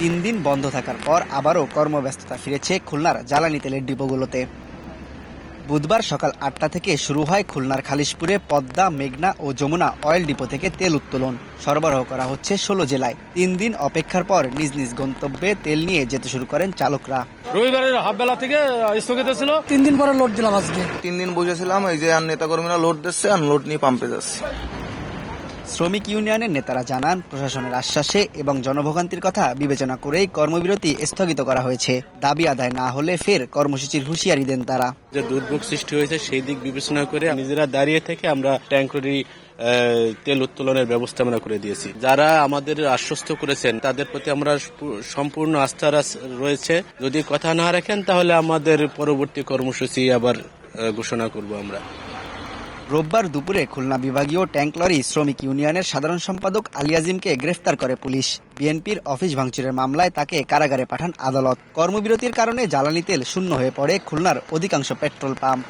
3 দিন বন্ধ থাকার পর আবারও কর্মব্যস্ততা ফিরেছে খুলনার জ্বালানি তেলের ডিপোগুলোতে। বুধবার সকাল 8টা থেকে শুরু হয় খুলনার খালিশপুরে পদ্মা, মেঘনা ও যমুনা অয়েল ডিপো থেকে তেল উত্তোলন। সরবরাহ করা হচ্ছে 16 জেলায়। 3 দিন অপেক্ষার পর নিজ নিজ গন্তব্যে তেল নিয়ে যেতে শুরু করেন চালকরা। রবিবারের হাফ বেলা থেকে স্থগিত ছিল, 3 দিন পরে লোড দিলাম আজকে। 3 দিন বসেছিলাম, এই যে আর নেতাকর্মীরা লোড দিচ্ছে, আর লোড নিয়ে পাম্পে যাচ্ছে। শ্রমিক ইউনিয়নের নেতারা জানান, প্রশাসনের আশ্বাসে এবং জনভোগান্তির কথা বিবেচনা করেই কর্মবিরতি স্থগিত করা হয়েছে। দাবি আদায় না হলে ফের কর্মসূচির হুঁশিয়ারি দেন তারা। যে দুর্ভোগ সৃষ্টি হয়েছে সেই দিক বিবেচনা করে নিজেরা দাঁড়িয়ে থেকে আমরা ট্যাঙ্করি তেল উত্তোলনের ব্যবস্থা আমরা করে দিয়েছি। যারা আমাদের আশ্বস্ত করেছেন তাদের প্রতি আমরা সম্পূর্ণ আস্থা রয়েছে। যদি কথা না রাখেন তাহলে আমাদের পরবর্তী কর্মসূচি আবার ঘোষণা করব আমরা। রোববার দুপুরে খুলনা বিভাগীয় ট্যাঙ্ক লরি শ্রমিক ইউনিয়নের সাধারণ সম্পাদক আলী আজিমকে গ্রেফতার করে পুলিশ। বিএনপির অফিস ভাঙচুরের মামলায় তাকে কারাগারে পাঠান আদালত। কর্মবিরতির কারণে জ্বালানি তেল শূন্য হয়ে পড়ে খুলনার অধিকাংশ পেট্রোল পাম্প।